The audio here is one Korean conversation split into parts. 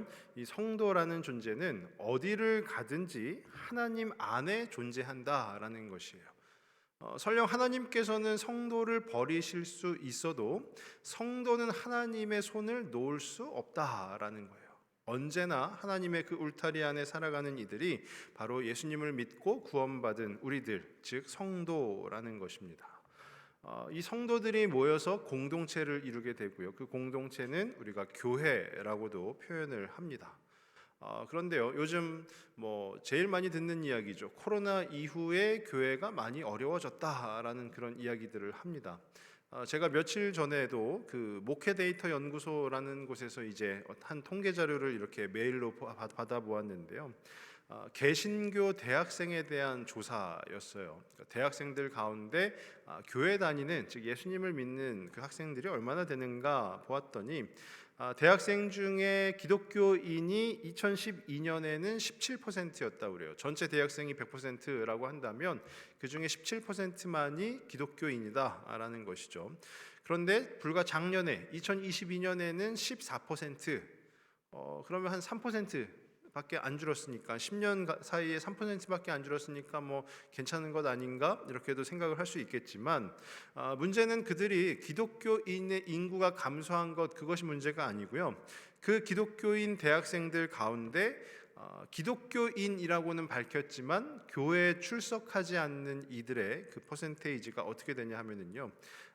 뭐냐면 이 성도라는 존재는 어디를 가든지 하나님 안에 존재한다라는 것이에요. 설령 하나님께서는 성도를 버리실 수 있어도 성도는 하나님의 손을 놓을 수 없다라는 거예요. 언제나 하나님의 그 울타리 안에 살아가는 이들이 바로 예수님을 믿고 구원받은 우리들, 즉 성도라는 것입니다. 이 성도들이 모여서 공동체를 이루게 되고요. 그 공동체는 우리가 교회라고도 표현을 합니다. 그런데요, 요즘 제일 많이 듣는 이야기죠. 코로나 이후에 교회가 많이 어려워졌다라는 그런 이야기들을 합니다. 제가 며칠 전에도 그 목회 데이터 연구소라는 곳에서 이제 한 통계 자료를 이렇게 메일로 받아보았는데요. 개신교 대학생에 대한 조사였어요. 그러니까 대학생들 가운데 교회 다니는, 즉 예수님을 믿는 그 학생들이 얼마나 되는가 보았더니 대학생 중에 기독교인이 2012년에는 17%였다고 그래요. 전체 대학생이 100%라고 한다면 그 중에 17%만이 기독교인이다라는 것이죠. 그런데 불과 작년에 2022년에는 14%, 그러면 한 3% 밖에 안 줄었으니까 10년 사이에 3%밖에 안 줄었으니까 괜찮은 것 아닌가 이렇게도 생각을 할 수 있겠지만 문제는 그들이 기독교인의 인구가 감소한 것, 그것이 문제가 아니고요. 그 기독교인 대학생들 가운데 기독교인이라고는 밝혔지만 교회에 출석하지 않는 이들의 그 퍼센테이지가 어떻게 되냐 하면은요,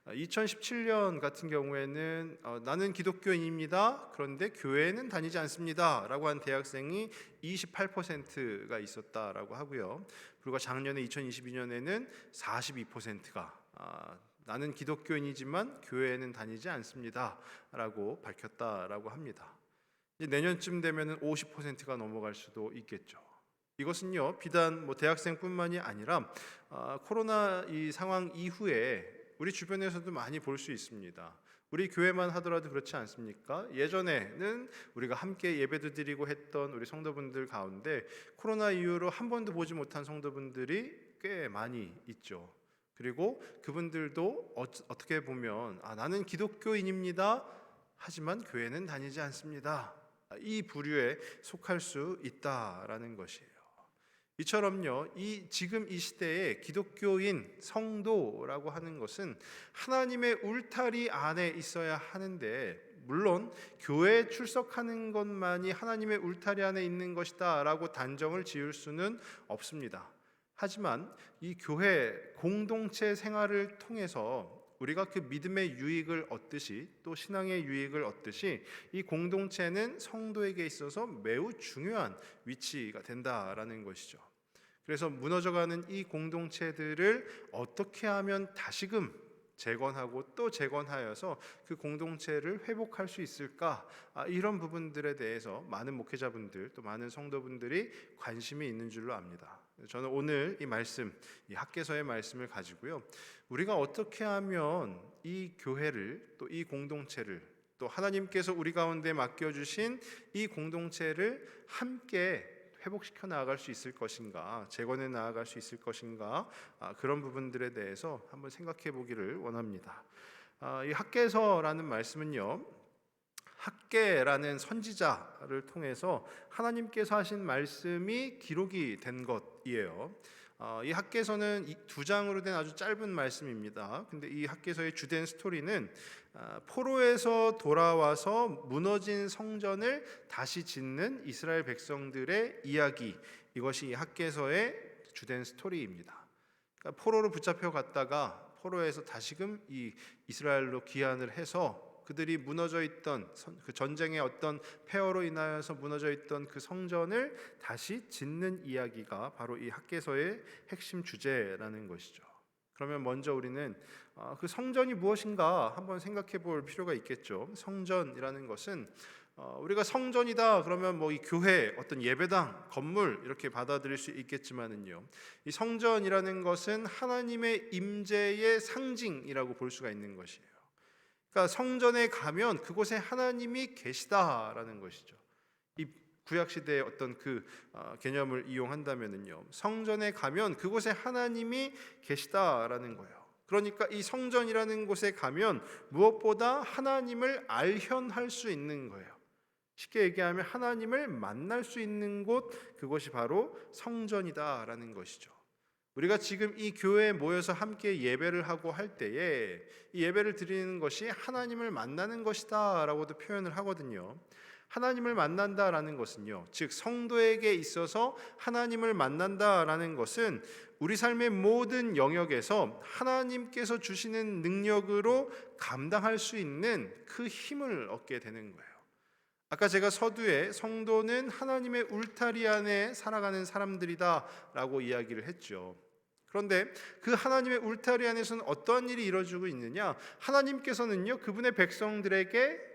2017년 같은 경우에는 나는 기독교인입니다. 그런데 교회는 다니지 않습니다. 라고 한 대학생이 28%가 있었다라고 하고요. 그리고 작년에 2022년에는 42%가 나는 기독교인이지만 교회에는 다니지 않습니다. 라고 밝혔다라고 합니다. 이제 내년쯤 되면은 50%가 넘어갈 수도 있겠죠. 이것은요, 비단 대학생뿐만이 아니라 코로나 이 상황 이후에 우리 주변에서도 많이 볼 수 있습니다. 우리 교회만 하더라도 그렇지 않습니까? 예전에는 우리가 함께 예배도 드리고 했던 우리 성도분들 가운데 코로나 이후로 한 번도 보지 못한 성도분들이 꽤 많이 있죠. 그리고 그분들도 어떻게 보면 나는 기독교인입니다. 하지만 교회는 다니지 않습니다. 이 부류에 속할 수 있다라는 것이에요. 이처럼요, 지금 이 시대에 기독교인 성도라고 하는 것은 하나님의 울타리 안에 있어야 하는데, 물론 교회에 출석하는 것만이 하나님의 울타리 안에 있는 것이다라고 단정을 지을 수는 없습니다. 하지만 이 교회 공동체 생활을 통해서 우리가 그 믿음의 유익을 얻듯이, 또 신앙의 유익을 얻듯이, 이 공동체는 성도에게 있어서 매우 중요한 위치가 된다라는 것이죠. 그래서 무너져가는 이 공동체들을 어떻게 하면 다시금 재건하고 또 재건하여서 그 공동체를 회복할 수 있을까? 이런 부분들에 대해서 많은 목회자분들, 또 많은 성도분들이 관심이 있는 줄로 압니다. 저는 오늘 이 말씀, 이 학개서의 말씀을 가지고요, 우리가 어떻게 하면 이 교회를, 또 이 공동체를, 또 하나님께서 우리 가운데 맡겨주신 이 공동체를 함께 회복시켜 나아갈 수 있을 것인가, 재건해 나아갈 수 있을 것인가, 그런 부분들에 대해서 한번 생각해 보기를 원합니다. 이 학개서라는 말씀은요, 학개라는 선지자를 통해서 하나님께서 하신 말씀이 기록이 된 것이에요. 이 학개서는 2장으로 된 아주 짧은 말씀입니다. 근데 이 학개서의 주된 스토리는 포로에서 돌아와서 무너진 성전을 다시 짓는 이스라엘 백성들의 이야기, 이것이 이 학개서의 주된 스토리입니다. 그러니까 포로로 붙잡혀 갔다가 포로에서 다시금 이 이스라엘로 귀환을 해서 그들이 무너져 있던 그 전쟁의 어떤 폐허로 인하여서 무너져 있던 그 성전을 다시 짓는 이야기가 바로 이 학개서의 핵심 주제라는 것이죠. 그러면 먼저 우리는 그 성전이 무엇인가 한번 생각해 볼 필요가 있겠죠. 성전이라는 것은 우리가 성전이다 그러면 이 교회, 어떤 예배당, 건물 이렇게 받아들일 수 있겠지만은요, 이 성전이라는 것은 하나님의 임재의 상징이라고 볼 수가 있는 것이에요. 그러니까 성전에 가면 그곳에 하나님이 계시다라는 것이죠. 이 구약 시대의 어떤 그 개념을 이용한다면은요, 성전에 가면 그곳에 하나님이 계시다라는 거예요. 그러니까 이 성전이라는 곳에 가면 무엇보다 하나님을 알현할 수 있는 거예요. 쉽게 얘기하면 하나님을 만날 수 있는 곳, 그것이 바로 성전이다라는 것이죠. 우리가 지금 이 교회에 모여서 함께 예배를 하고 할 때에 이 예배를 드리는 것이 하나님을 만나는 것이다라고도 표현을 하거든요. 하나님을 만난다라는 것은요, 즉 성도에게 있어서 하나님을 만난다라는 것은 우리 삶의 모든 영역에서 하나님께서 주시는 능력으로 감당할 수 있는 그 힘을 얻게 되는 거예요. 아까 제가 서두에 성도는 하나님의 울타리 안에 살아가는 사람들이다라고 이야기를 했죠. 그런데 그 하나님의 울타리 안에서는 어떠한 일이 이루어지고 있느냐? 하나님께서는요, 그분의 백성들에게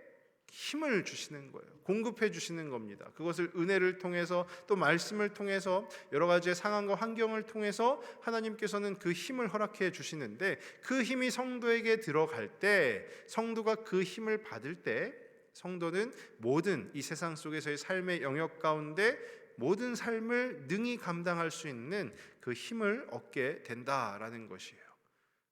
힘을 주시는 거예요. 공급해 주시는 겁니다. 그것을 은혜를 통해서 또 말씀을 통해서 여러 가지의 상황과 환경을 통해서 하나님께서는 그 힘을 허락해 주시는데, 그 힘이 성도에게 들어갈 때, 성도가 그 힘을 받을 때 성도는 모든 이 세상 속에서의 삶의 영역 가운데 모든 삶을 능히 감당할 수 있는 그 힘을 얻게 된다라는 것이에요.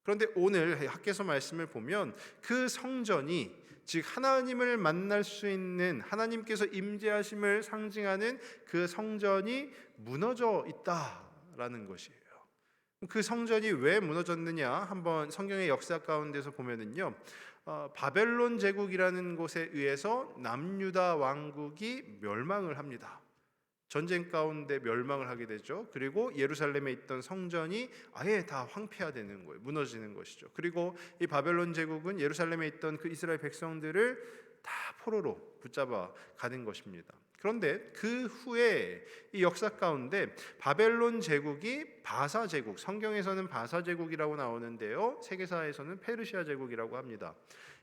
그런데 오늘 학개서 말씀을 보면 그 성전이, 즉 하나님을 만날 수 있는 하나님께서 임재하심을 상징하는 그 성전이 무너져 있다라는 것이에요. 그 성전이 왜 무너졌느냐? 한번 성경의 역사 가운데서 보면은요, 바벨론 제국이라는 곳에 의해서 남유다 왕국이 멸망을 합니다. 전쟁 가운데 멸망을 하게 되죠. 그리고 예루살렘에 있던 성전이 아예 다 황폐화되는 거예요. 무너지는 것이죠. 그리고 이 바벨론 제국은 예루살렘에 있던 그 이스라엘 백성들을 다 포로로 붙잡아 가는 것입니다. 그런데 그 후에 이 역사 가운데 바벨론 제국이 바사 제국, 성경에서는 바사 제국이라고 나오는데요, 세계사에서는 페르시아 제국이라고 합니다.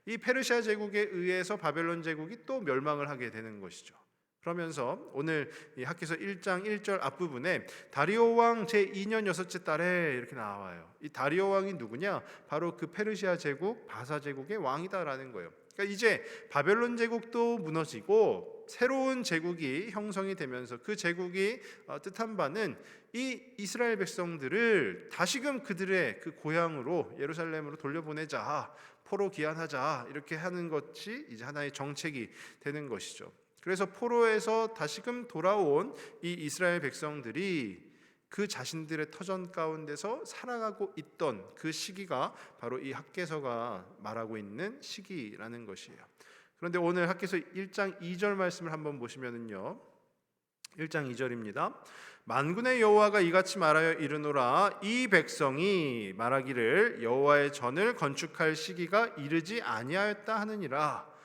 이 페르시아 제국에 의해서 바벨론 제국이 또 멸망을 하게 되는 것이죠. 그러면서 오늘 이 학개서 1장 1절 앞부분에 다리오 왕 제2년 여섯째 달에 이렇게 나와요. 이 다리오 왕이 누구냐? 바로 그 페르시아 제국, 바사 제국의 왕이다라는 거예요. 그러니까 이제 바벨론 제국도 무너지고 새로운 제국이 형성이 되면서 그 제국이 뜻한 바는 이 이스라엘 백성들을 다시금 그들의 그 고향으로 예루살렘으로 돌려보내자, 포로 귀환하자, 이렇게 하는 것이 이제 하나의 정책이 되는 것이죠. 그래서 포로에서 다시금 돌아온 이 이스라엘 백성들이 그 자신들의 터전 가운데서 살아가고 있던 그 시기가 바로 이 학개서가 말하고 있는 시기라는 것이에요. 그런데 오늘 학개서 1장 2절 말씀을 한번 보시면은요, 1장 2절입니다. 만군의 여호와가 이같이 말하여 이르노라, 이 백성이 말하기를 여호와의 전을 건축할 시기가 이르지 아니하였다 하느니라.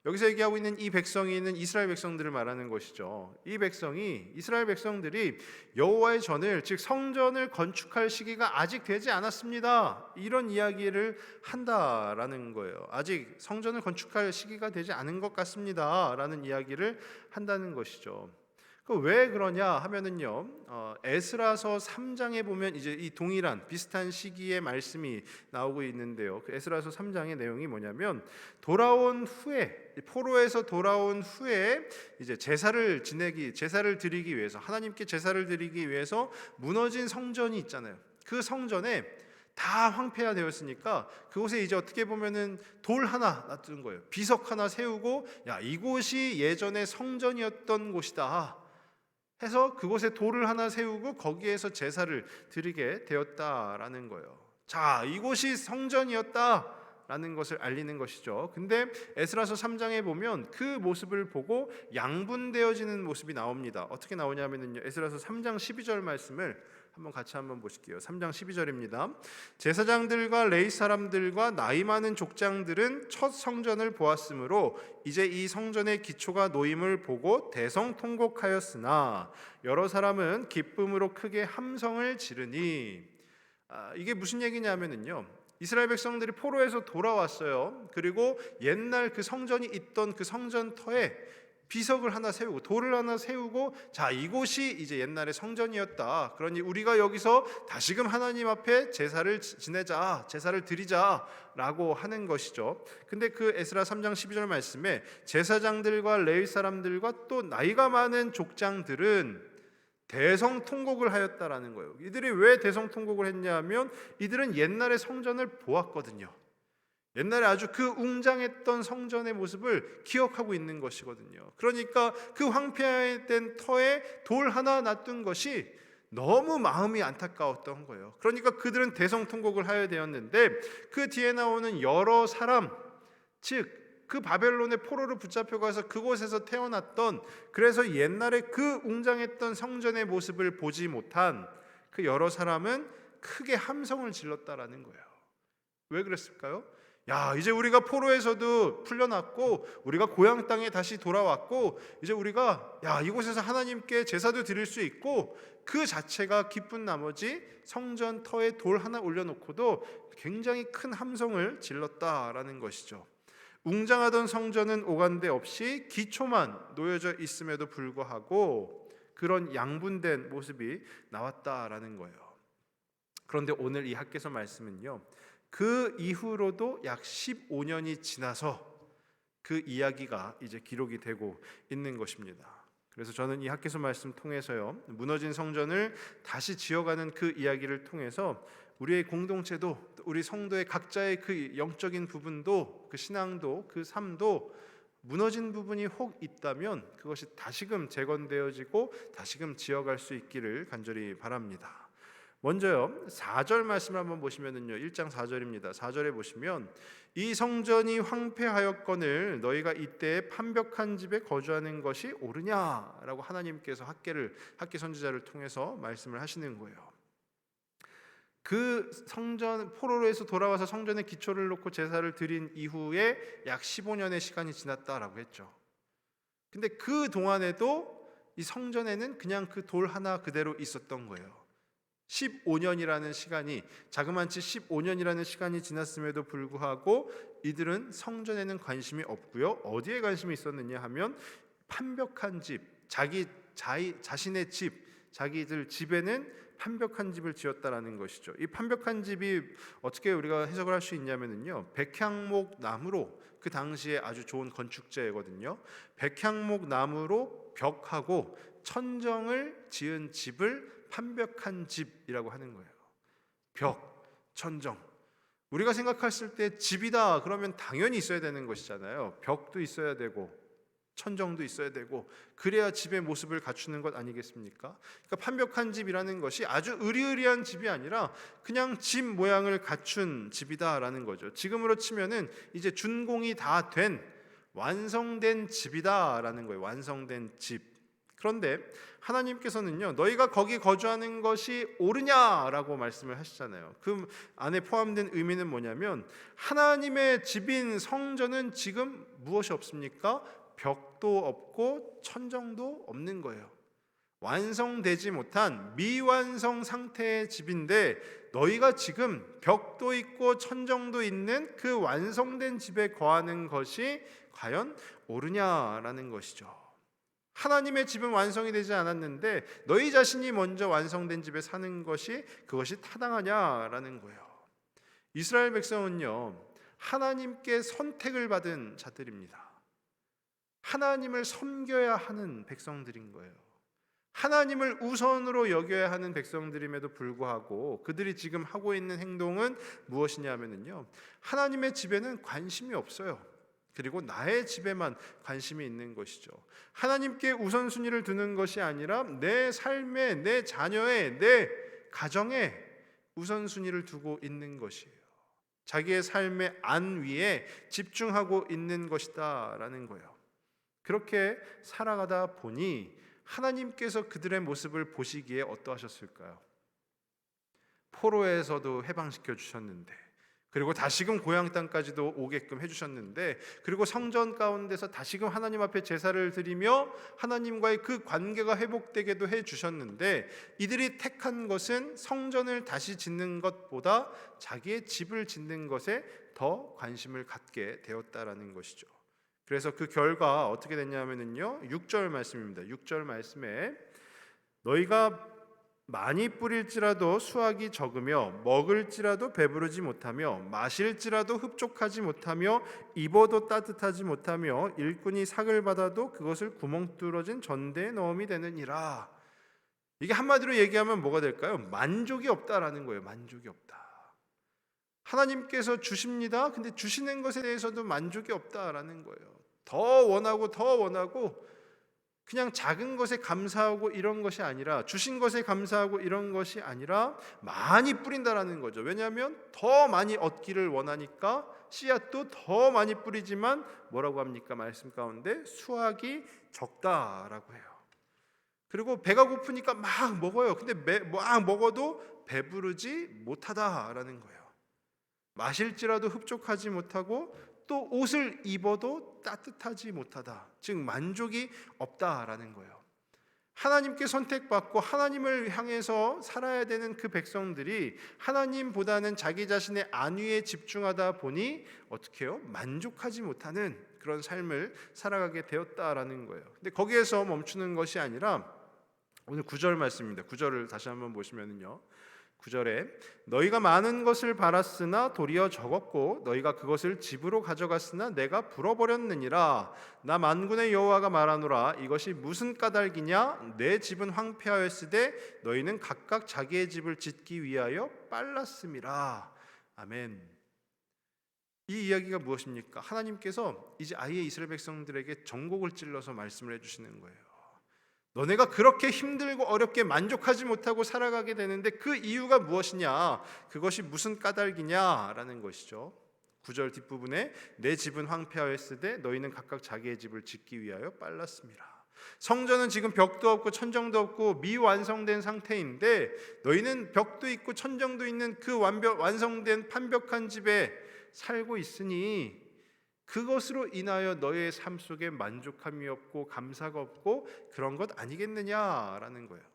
여기서 얘기하고 있는 이 백성이는 이스라엘 백성들을 말하는 것이죠. 이 백성이, 이스라엘 백성들이 여호와의 전을, 즉 성전을 건축할 시기가 아직 되지 않았습니다, 이런 이야기를 한다라는 거예요. 아직 성전을 건축할 시기가 되지 않은 것 같습니다 라는 이야기를 한다는 것이죠. 왜 그러냐 하면은요, 에스라서 3장에 보면 이제 이 동일한 비슷한 시기의 말씀이 나오고 있는데요. 그 에스라서 3장의 내용이 뭐냐면, 돌아온 후에, 포로에서 돌아온 후에 이제 제사를 드리기 위해서, 하나님께 제사를 드리기 위해서 무너진 성전이 있잖아요. 그 성전에 다 황폐화되었으니까 그곳에 이제 어떻게 보면은 돌 하나 놔둔 거예요. 비석 하나 세우고, 야, 이곳이 예전에 성전이었던 곳이다 해서 그곳에 돌을 하나 세우고 거기에서 제사를 드리게 되었다라는 거예요. 자, 이곳이 성전이었다라는 것을 알리는 것이죠. 근데 에스라서 3장에 보면 그 모습을 보고 양분되어지는 모습이 나옵니다. 어떻게 나오냐면요, 에스라서 3장 12절 말씀을 같이 한번 보실게요. 3장 12절입니다. 제사장들과 레위 사람들과 나이 많은 족장들은 첫 성전을 보았으므로 이제 이 성전의 기초가 놓임을 보고 대성통곡하였으나 여러 사람은 기쁨으로 크게 함성을 지르니. 이게 무슨 얘기냐면요, 이스라엘 백성들이 포로에서 돌아왔어요. 그리고 옛날 그 성전이 있던 그 성전터에 비석을 하나 세우고 돌을 하나 세우고, 자, 이곳이 이제 옛날의 성전이었다, 그러니 우리가 여기서 다시금 하나님 앞에 제사를 지내자, 제사를 드리자라고 하는 것이죠. 근데 그 에스라 3장 12절 말씀에 제사장들과 레위 사람들과 또 나이가 많은 족장들은 대성통곡을 하였다라는 거예요. 이들이 왜 대성통곡을 했냐면 이들은 옛날의 성전을 보았거든요. 옛날에 아주 그 웅장했던 성전의 모습을 기억하고 있는 것이거든요. 그러니까 그 황폐된 터에 돌 하나 놔둔 것이 너무 마음이 안타까웠던 거예요. 그러니까 그들은 대성통곡을 하여야 되었는데, 그 뒤에 나오는 여러 사람, 즉 그 바벨론의 포로로 붙잡혀가서 그곳에서 태어났던, 그래서 옛날에 그 웅장했던 성전의 모습을 보지 못한 그 여러 사람은 크게 함성을 질렀다라는 거예요. 왜 그랬을까요? 야, 이제 우리가 포로에서도 풀려났고 우리가 고향 땅에 다시 돌아왔고 이제 우리가 이곳에서 하나님께 제사도 드릴 수 있고, 그 자체가 기쁜 나머지 성전 터에 돌 하나 올려놓고도 굉장히 큰 함성을 질렀다라는 것이죠. 웅장하던 성전은 오간데 없이 기초만 놓여져 있음에도 불구하고 그런 양분된 모습이 나왔다라는 거예요. 그런데 오늘 이 학개서 말씀은요, 그 이후로도 약 15년이 지나서 그 이야기가 이제 기록이 되고 있는 것입니다. 그래서 저는 이 학개서 말씀 통해서요, 무너진 성전을 다시 지어가는 그 이야기를 통해서 우리의 공동체도, 우리 성도의 각자의 그 영적인 부분도, 그 신앙도, 그 삶도 무너진 부분이 혹 있다면 그것이 다시금 재건되어지고 다시금 지어갈 수 있기를 간절히 바랍니다. 먼저요, 4절 말씀을 한번 보시면은요, 1장 4절입니다. 4절에 보시면 이 성전이 황폐하였거늘 너희가 이때에 판벽한 집에 거주하는 것이 옳으냐라고 하나님께서 학개 선지자를 통해서 말씀을 하시는 거예요. 그 성전 포로로에서 돌아와서 성전에 기초를 놓고 제사를 드린 이후에 약 15년의 시간이 지났다라고 했죠. 근데 그 동안에도 이 성전에는 그냥 그 돌 하나 그대로 있었던 거예요. 15년이라는 시간이, 자그만치 15년이라는 시간이 지났음에도 불구하고 이들은 성전에는 관심이 없고요. 어디에 관심이 있었느냐 하면 판벽한 집, 자신의 집, 자기들 집에는 판벽한 집을 지었다라는 것이죠. 이 판벽한 집이 어떻게 우리가 해석을 할 수 있냐면은요, 백향목 나무로, 그 당시에 아주 좋은 건축재거든요. 백향목 나무로 벽하고 천정을 지은 집을 판벽한 집이라고 하는 거예요. 벽, 천정. 우리가 생각했을 때 집이다 그러면 당연히 있어야 되는 것이잖아요. 벽도 있어야 되고 천정도 있어야 되고, 그래야 집의 모습을 갖추는 것 아니겠습니까? 그러니까 판벽한 집이라는 것이 아주 으리으리한 집이 아니라 그냥 집 모양을 갖춘 집이다라는 거죠. 지금으로 치면은 이제 준공이 다 된 완성된 집이다라는 거예요. 완성된 집. 그런데 하나님께서는요, 너희가 거기 거주하는 것이 옳으냐라고 말씀을 하시잖아요. 그 안에 포함된 의미는 뭐냐면, 하나님의 집인 성전은 지금 무엇이 없습니까? 벽도 없고 천정도 없는 거예요. 완성되지 못한 미완성 상태의 집인데 너희가 지금 벽도 있고 천정도 있는 그 완성된 집에 거하는 것이 과연 옳으냐라는 것이죠. 하나님의 집은 완성이 되지 않았는데 너희 자신이 먼저 완성된 집에 사는 것이, 그것이 타당하냐라는 거예요. 이스라엘 백성은요, 하나님께 선택을 받은 자들입니다. 하나님을 섬겨야 하는 백성들인 거예요. 하나님을 우선으로 여겨야 하는 백성들임에도 불구하고 그들이 지금 하고 있는 행동은 무엇이냐면요, 하나님의 집에는 관심이 없어요. 그리고 나의 집에만 관심이 있는 것이죠. 하나님께 우선순위를 두는 것이 아니라 내 삶에, 내 자녀의, 내 가정에 우선순위를 두고 있는 것이에요. 자기의 삶의 안 위에 집중하고 있는 것이다 라는 거예요. 그렇게 살아가다 보니 하나님께서 그들의 모습을 보시기에 어떠하셨을까요? 포로에서도 해방시켜 주셨는데, 그리고 다시금 고향 땅까지도 오게끔 해주셨는데, 그리고 성전 가운데서 다시금 하나님 앞에 제사를 드리며 하나님과의 그 관계가 회복되게도 해주셨는데, 이들이 택한 것은 성전을 다시 짓는 것보다 자기의 집을 짓는 것에 더 관심을 갖게 되었다라는 것이죠. 그래서 그 결과 어떻게 됐냐면요, 6절 말씀입니다. 6절 말씀에 너희가 많이 뿌릴지라도 수확이 적으며 먹을지라도 배부르지 못하며 마실지라도 흡족하지 못하며 입어도 따뜻하지 못하며 일꾼이 삭을 받아도 그것을 구멍 뚫어진 전대에 넣음이 되느니라. 이게 한마디로 얘기하면 뭐가 될까요? 만족이 없다라는 거예요. 만족이 없다. 하나님께서 주십니다. 근데 주시는 것에 대해서도 만족이 없다라는 거예요. 더 원하고 그냥 작은 것에 감사하고 이런 것이 아니라, 주신 것에 감사하고 이런 것이 아니라 많이 뿌린다라는 거죠. 왜냐하면 더 많이 얻기를 원하니까 씨앗도 더 많이 뿌리지만 뭐라고 합니까? 말씀 가운데 수확이 적다라고 해요. 그리고 배가 고프니까 막 먹어요. 근데 막 먹어도 배부르지 못하다라는 거예요. 마실지라도 흡족하지 못하고 또 옷을 입어도 따뜻하지 못하다. 즉 만족이 없다라는 거예요. 하나님께 선택받고 하나님을 향해서 살아야 되는 그 백성들이 하나님보다는 자기 자신의 안위에 집중하다 보니 어떻게 해요? 만족하지 못하는 그런 삶을 살아가게 되었다라는 거예요. 근데 거기에서 멈추는 것이 아니라 오늘 9절 말씀입니다. 9절을 다시 한번 보시면요. 9절에 너희가 많은 것을 바랐으나 도리어 적었고 너희가 그것을 집으로 가져갔으나 내가 불어버렸느니라. 나 만군의 여호와가 말하노라. 이것이 무슨 까닭이냐? 내 집은 황폐하였으되 너희는 각각 자기의 집을 짓기 위하여 빨랐음이라. 아멘. 이 이야기가 무엇입니까? 하나님께서 이제 아예 이스라엘 백성들에게 전곡을 찔러서 말씀을 해주시는 거예요. 너네가 그렇게 힘들고 어렵게 만족하지 못하고 살아가게 되는데 그 이유가 무엇이냐? 그것이 무슨 까닭이냐라는 것이죠. 9절 뒷부분에 내 집은 황폐하였으되 너희는 각각 자기의 집을 짓기 위하여 빨랐습니다. 성전은 지금 벽도 없고 천정도 없고 미완성된 상태인데 너희는 벽도 있고 천정도 있는 그 완성된 판벽한 집에 살고 있으니 그것으로 인하여 너의 삶 속에 만족함이 없고 감사가 없고 그런 것 아니겠느냐라는 거예요.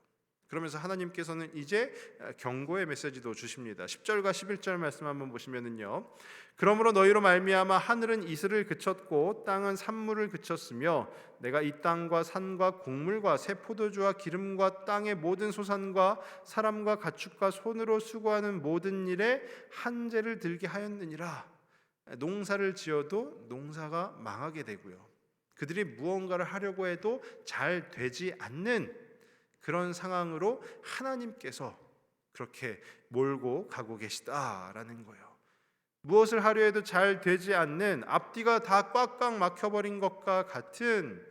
그러면서 하나님께서는 이제 경고의 메시지도 주십니다. 10절과 11절 말씀 한번 보시면은요. 그러므로 너희로 말미암아 하늘은 이슬을 그쳤고 땅은 산물을 그쳤으며 내가 이 땅과 산과 곡물과 새 포도주와 기름과 땅의 모든 소산과 사람과 가축과 손으로 수고하는 모든 일에 한재를 들게 하였느니라. 농사를 지어도 농사가 망하게 되고요. 그들이 무언가를 하려고 해도 잘 되지 않는 그런 상황으로 하나님께서 그렇게 몰고 가고 계시다라는 거예요. 무엇을 하려 해도 잘 되지 않는, 앞뒤가 다 꽉꽉 막혀버린 것과 같은,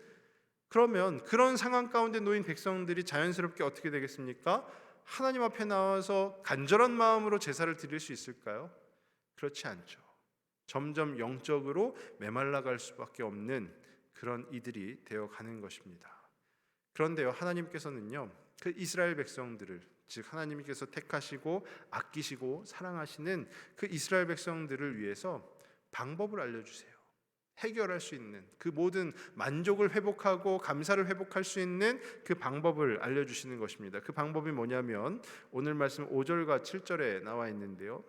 그러면 그런 상황 가운데 놓인 백성들이 자연스럽게 어떻게 되겠습니까? 하나님 앞에 나와서 간절한 마음으로 제사를 드릴 수 있을까요? 그렇지 않죠. 점점 영적으로 메말라갈 수밖에 없는 그런 이들이 되어가는 것입니다. 그런데요, 하나님께서는요, 그 이스라엘 백성들을, 즉 하나님께서 택하시고 아끼시고 사랑하시는 그 이스라엘 백성들을 위해서 방법을 알려주세요. 해결할 수 있는 그 모든 만족을 회복하고 감사를 회복할 수 있는 그 방법을 알려주시는 것입니다. 그 방법이 뭐냐면 오늘 말씀 5절과 7절에 나와 있는데요.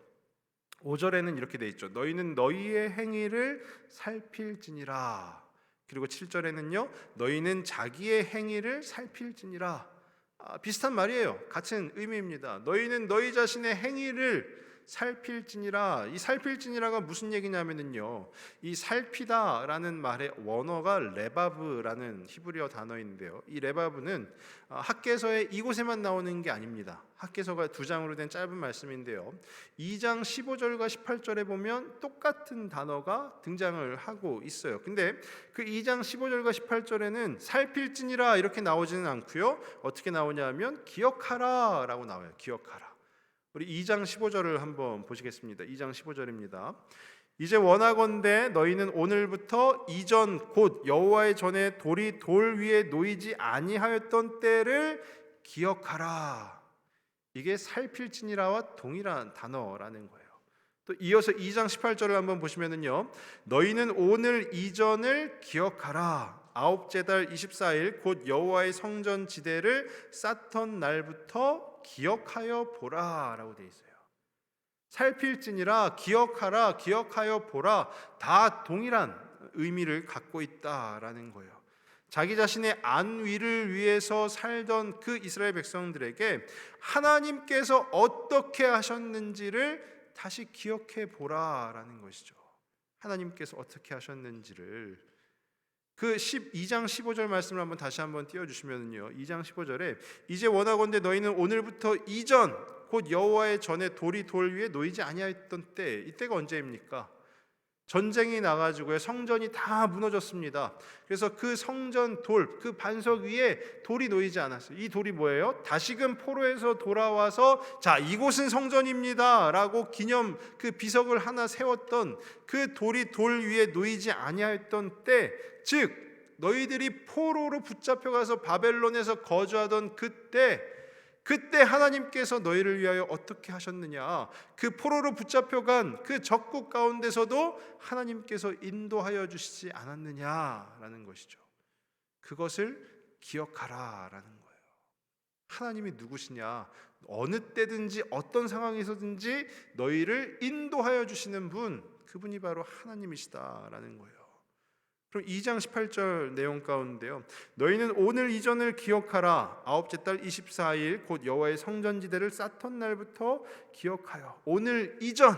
5절에는 이렇게 돼 있죠. 너희는 너희의 행위를 살필지니라. 그리고 7절에는요. 너희는 자기의 행위를 살필지니라. 비슷한 말이에요. 같은 의미입니다. 너희는 너희 자신의 행위를 살필지니라. 이 살필지니라가 무슨 얘기냐면요, 이 살피다라는 말의 원어가 레바브라는 히브리어 단어인데요. 이 레바브는 학개서에 이곳에만 나오는 게 아닙니다. 학개서가 2장으로 된 짧은 말씀인데요. 2장 15절과 18절에 보면 똑같은 단어가 등장을 하고 있어요. 근데 그 2장 15절과 18절에는 살필지니라 이렇게 나오지는 않고요. 어떻게 나오냐면 기억하라라고 나와요. 기억하라. 우리 2장 15절을 한번 보시겠습니다. 2장 15절입니다. 이제 원하건대 너희는 오늘부터 이전 곧 여호와의 전에 돌이 돌 위에 놓이지 아니하였던 때를 기억하라. 이게 살필지니라와 동일한 단어라는 거예요. 또 이어서 2장 18절을 한번 보시면은요. 너희는 오늘 이전을 기억하라. 아홉째 달 24일 곧 여호와의 성전 지대를 쌓던 날부터 기억하여 보라라고 되어 있어요. 살필지니라, 기억하라, 기억하여 보라, 다 동일한 의미를 갖고 있다라는 거예요. 자기 자신의 안위를 위해서 살던 그 이스라엘 백성들에게 하나님께서 어떻게 하셨는지를 다시 기억해 보라라는 것이죠. 하나님께서 어떻게 하셨는지를, 그 12장 15절 말씀을 한번 다시 한번 띄워주시면요, 2장 15절에 이제 원하건대 너희는 오늘부터 이전 곧 여호와의 전에 돌이 돌 위에 놓이지 아니하였던 때, 이때가 언제입니까? 전쟁이 나가지고요, 성전이 다 무너졌습니다. 그래서 그 성전 돌, 그 반석 위에 돌이 놓이지 않았어요. 이 돌이 뭐예요? 다시금 포로에서 돌아와서 자, 이곳은 성전입니다 라고 기념 그 비석을 하나 세웠던 그 돌이 돌 위에 놓이지 아니하였던 때, 즉 너희들이 포로로 붙잡혀가서 바벨론에서 거주하던 그때 하나님께서 너희를 위하여 어떻게 하셨느냐? 그 포로로 붙잡혀간 그 적국 가운데서도 하나님께서 인도하여 주시지 않았느냐라는 것이죠. 그것을 기억하라라는 거예요. 하나님이 누구시냐? 어느 때든지 어떤 상황에서든지 너희를 인도하여 주시는 분, 그분이 바로 하나님이시다라는 거예요. 그럼 2장 18절 내용 가운데요, 너희는 오늘 이전을 기억하라. 아홉째 달 24일 곧 여호와의 성전지대를 쌓던 날부터 기억하여. 오늘 이전,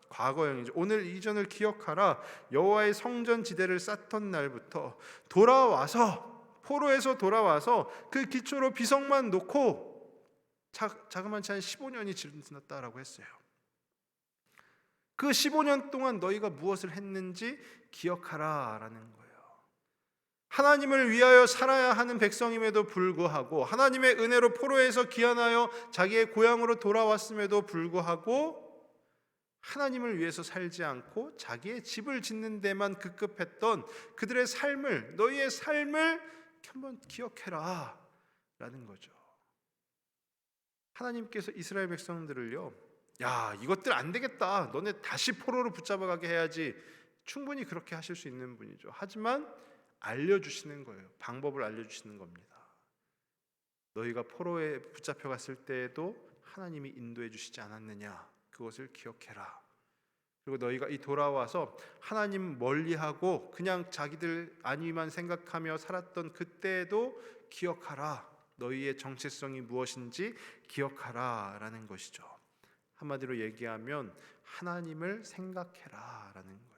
과거형이죠. 오늘 이전을 기억하라. 여호와의 성전지대를 쌓던 날부터 돌아와서, 포로에서 돌아와서 그 기초로 비석만 놓고 자그만치 한 15년이 지났다라고 했어요. 그 15년 동안 너희가 무엇을 했는지 기억하라라는 거예요. 하나님을 위하여 살아야 하는 백성임에도 불구하고, 하나님의 은혜로 포로에서 귀환하여 자기의 고향으로 돌아왔음에도 불구하고 하나님을 위해서 살지 않고 자기의 집을 짓는 데만 급급했던 그들의 삶을, 너희의 삶을 한번 기억해라 라는 거죠. 하나님께서 이스라엘 백성들을요, 야, 이것들 안 되겠다, 너네 다시 포로로 붙잡아가게 해야지, 충분히 그렇게 하실 수 있는 분이죠. 하지만 알려주시는 거예요. 방법을 알려주시는 겁니다. 너희가 포로에 붙잡혀갔을 때에도 하나님이 인도해 주시지 않았느냐, 그것을 기억해라. 그리고 너희가 이 돌아와서 하나님 멀리하고 그냥 자기들 안위만 생각하며 살았던 그때에도 기억하라. 너희의 정체성이 무엇인지 기억하라 라는 것이죠. 한마디로 얘기하면 하나님을 생각해라 라는 거예요.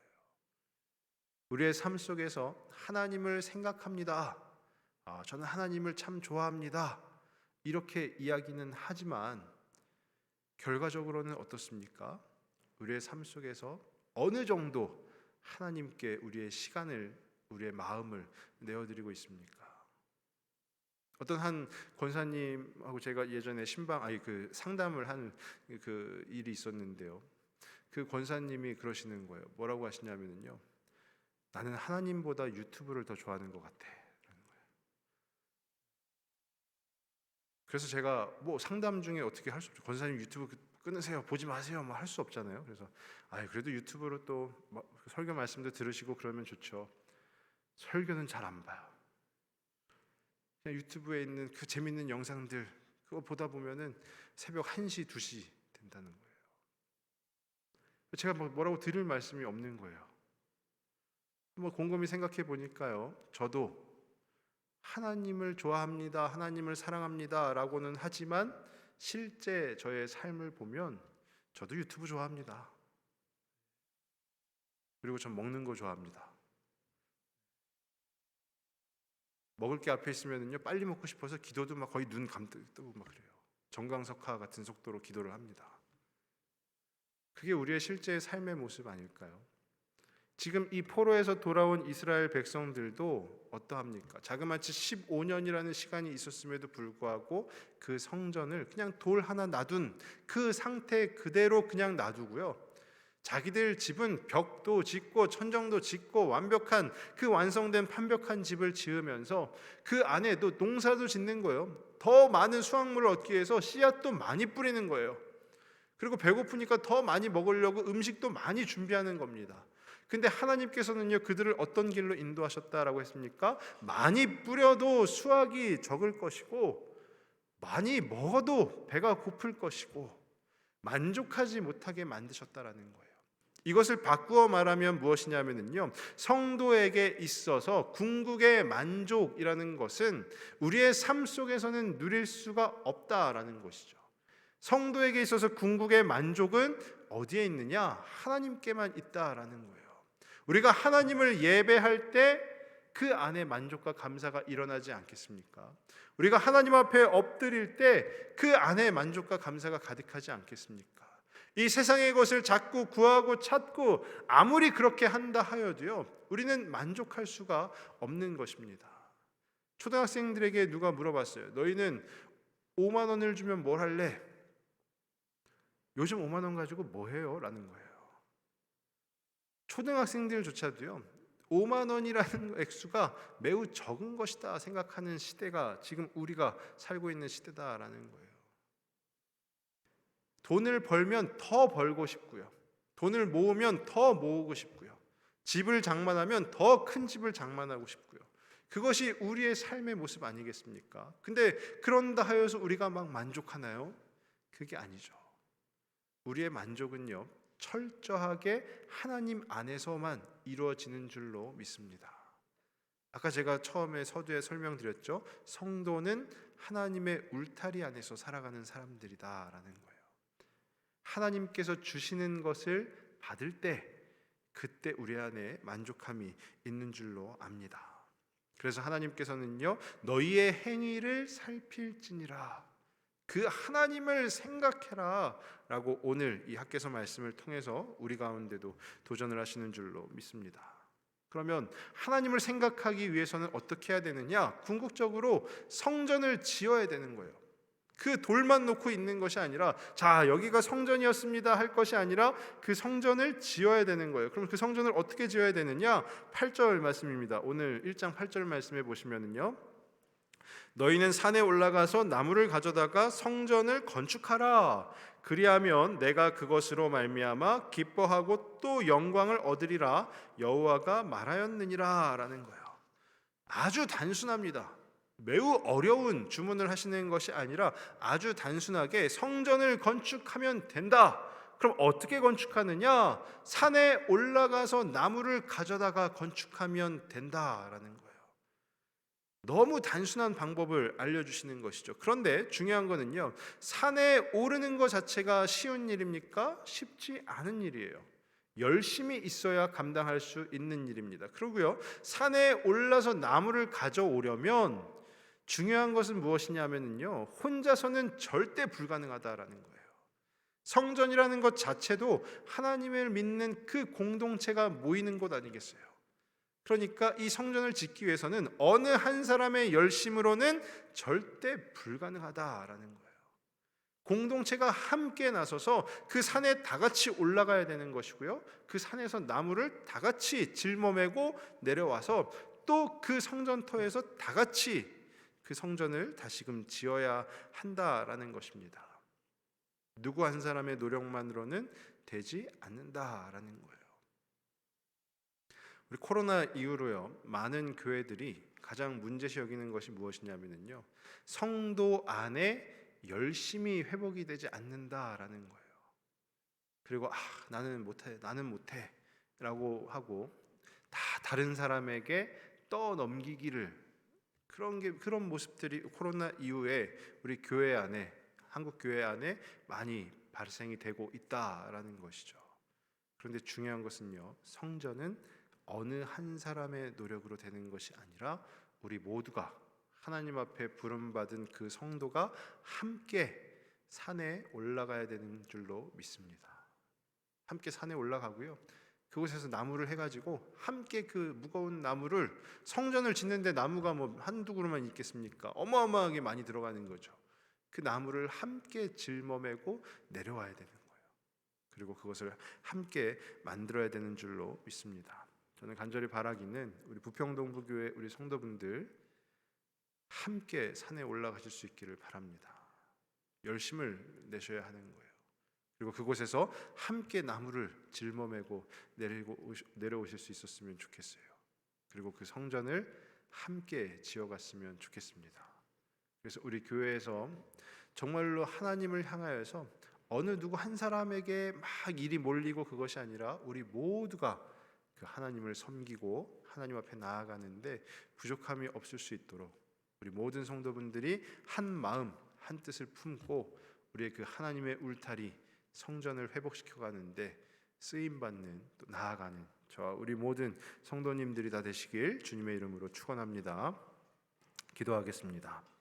우리의 삶 속에서 하나님을 생각합니다. 저는 하나님을 참 좋아합니다. 이렇게 이야기는 하지만 결과적으로는 어떻습니까? 우리의 삶 속에서 어느 정도 하나님께 우리의 시간을, 우리의 마음을 내어드리고 있습니까? 어떤 한 권사님하고 제가 예전에 상담을 한 그 일이 있었는데요. 그 권사님이 그러시는 거예요. 뭐라고 하시냐면요, 나는 하나님보다 유튜브를 더 좋아하는 것 같아 라는 거예요. 그래서 제가 뭐 상담 중에 어떻게 할 수 없죠. 권사님 유튜브 끊으세요, 보지 마세요, 뭐 할 수 없잖아요. 그래서 그래도 유튜브로 또 설교 말씀도 들으시고 그러면 좋죠. 설교는 잘 안 봐요. 그냥 유튜브에 있는 그 재밌는 영상들 그거 보다 보면은 새벽 1시, 2시 된다는 거예요. 제가 뭐라고 드릴 말씀이 없는 거예요. 한번 곰곰이 생각해 보니까요, 저도 하나님을 좋아합니다, 하나님을 사랑합니다 라고는 하지만 실제 저의 삶을 보면 저도 유튜브 좋아합니다. 그리고 전 먹는 거 좋아합니다. 먹을 게 앞에 있으면요, 빨리 먹고 싶어서 기도도 막 거의 눈 감뜨고 막 그래요. 정광석화 같은 속도로 기도를 합니다. 그게 우리의 실제 삶의 모습 아닐까요? 지금 이 포로에서 돌아온 이스라엘 백성들도 어떠합니까? 자그마치 15년이라는 시간이 있었음에도 불구하고 그 성전을 그냥 돌 하나 놔둔 그 상태 그대로 그냥 놔두고요, 자기들 집은 벽도 짓고 천정도 짓고 완벽한 그 완성된 완벽한 집을 지으면서 그 안에도 농사도 짓는 거예요. 더 많은 수확물을 얻기 위해서 씨앗도 많이 뿌리는 거예요. 그리고 배고프니까 더 많이 먹으려고 음식도 많이 준비하는 겁니다. 근데 하나님께서는요, 그들을 어떤 길로 인도하셨다라고 했습니까? 많이 뿌려도 수확이 적을 것이고, 많이 먹어도 배가 고플 것이고, 만족하지 못하게 만드셨다라는 거예요. 이것을 바꾸어 말하면 무엇이냐면요, 성도에게 있어서 궁극의 만족이라는 것은 우리의 삶 속에서는 누릴 수가 없다라는 것이죠. 성도에게 있어서 궁극의 만족은 어디에 있느냐? 하나님께만 있다라는 거예요. 우리가 하나님을 예배할 때 그 안에 만족과 감사가 일어나지 않겠습니까? 우리가 하나님 앞에 엎드릴 때 그 안에 만족과 감사가 가득하지 않겠습니까? 이 세상의 것을 자꾸 구하고 찾고 아무리 그렇게 한다 하여도요, 우리는 만족할 수가 없는 것입니다. 초등학생들에게 누가 물어봤어요. 너희는 5만 원을 주면 뭘 할래? 요즘 5만 원 가지고 뭐 해요? 라는 거예요. 초등학생들조차도요, 5만 원이라는 액수가 매우 적은 것이다 생각하는 시대가 지금 우리가 살고 있는 시대다라는 거예요. 돈을 벌면 더 벌고 싶고요, 돈을 모으면 더 모으고 싶고요, 집을 장만하면 더 큰 집을 장만하고 싶고요. 그것이 우리의 삶의 모습 아니겠습니까? 근데 그런다 하여서 우리가 막 만족하나요? 그게 아니죠. 우리의 만족은요, 철저하게 하나님 안에서만 이루어지는 줄로 믿습니다. 아까 제가 처음에 서두에 설명드렸죠. 성도는 하나님의 울타리 안에서 살아가는 사람들이다라는 거예요. 하나님께서 주시는 것을 받을 때 그때 우리 안에 만족함이 있는 줄로 압니다. 그래서 하나님께서는요, 너희의 행위를 살필지니라, 그 하나님을 생각해라 라고 오늘 이 학개서 말씀을 통해서 우리 가운데도 도전을 하시는 줄로 믿습니다. 그러면 하나님을 생각하기 위해서는 어떻게 해야 되느냐? 궁극적으로 성전을 지어야 되는 거예요. 그 돌만 놓고 있는 것이 아니라, 자 여기가 성전이었습니다 할 것이 아니라 그 성전을 지어야 되는 거예요. 그럼 그 성전을 어떻게 지어야 되느냐? 8절 말씀입니다. 오늘 1장 8절 말씀에 보시면은요, 너희는 산에 올라가서 나무를 가져다가 성전을 건축하라. 그리하면 내가 그것으로 말미암아 기뻐하고 또 영광을 얻으리라. 여호와가 말하였느니라 라는 거예요. 아주 단순합니다. 매우 어려운 주문을 하시는 것이 아니라 아주 단순하게 성전을 건축하면 된다. 그럼 어떻게 건축하느냐? 산에 올라가서 나무를 가져다가 건축하면 된다라는 거예요. 너무 단순한 방법을 알려주시는 것이죠. 그런데 중요한 거는요, 산에 오르는 것 자체가 쉬운 일입니까? 쉽지 않은 일이에요. 열심히 있어야 감당할 수 있는 일입니다. 그리고요, 산에 올라서 나무를 가져오려면 중요한 것은 무엇이냐면요, 혼자서는 절대 불가능하다라는 거예요. 성전이라는 것 자체도 하나님을 믿는 그 공동체가 모이는 곳 아니겠어요? 그러니까 이 성전을 짓기 위해서는 어느 한 사람의 열심으로는 절대 불가능하다라는 거예요. 공동체가 함께 나서서 그 산에 다 같이 올라가야 되는 것이고요, 그 산에서 나무를 다 같이 짊어매고 내려와서 또 그 성전터에서 다 같이 그 성전을 다시금 지어야 한다라는 것입니다. 누구 한 사람의 노력만으로는 되지 않는다라는 거예요. 우리 코로나 이후로요, 많은 교회들이 가장 문제시 여기는 것이 무엇이냐면요, 성도 안에 열심히 회복이 되지 않는다라는 거예요. 그리고 나는 못해 라고 하고 다 다른 사람에게 떠넘기기를, 그런 모습들이 코로나 이후에 우리 교회 안에, 한국 교회 안에 많이 발생이 되고 있다라는 것이죠. 그런데 중요한 것은요, 성전은 어느 한 사람의 노력으로 되는 것이 아니라 우리 모두가 하나님 앞에 부름받은 그 성도가 함께 산에 올라가야 되는 줄로 믿습니다. 함께 산에 올라가고요, 그곳에서 나무를 해가지고 함께 그 무거운 나무를, 성전을 짓는데 나무가 뭐 한두 그루만 있겠습니까? 어마어마하게 많이 들어가는 거죠. 그 나무를 함께 짊어매고 내려와야 되는 거예요. 그리고 그것을 함께 만들어야 되는 줄로 믿습니다. 저는 간절히 바라기는 우리 부평동부교회 우리 성도분들 함께 산에 올라가실 수 있기를 바랍니다. 열심을 내셔야 하는 거예요. 그리고 그곳에서 함께 나무를 짊어매고 내려오실 수 있었으면 좋겠어요. 그리고 그 성전을 함께 지어갔으면 좋겠습니다. 그래서 우리 교회에서 정말로 하나님을 향하여서 어느 누구 한 사람에게 막 일이 몰리고 그것이 아니라 우리 모두가 그 하나님을 섬기고 하나님 앞에 나아가는데 부족함이 없을 수 있도록 우리 모든 성도분들이 한 마음 한 뜻을 품고 우리의 그 하나님의 울타리 성전을 회복시켜 가는데 쓰임 받는, 또 나아가는 저와 우리 모든 성도님들이 다 되시길 주님의 이름으로 축원합니다. 기도하겠습니다.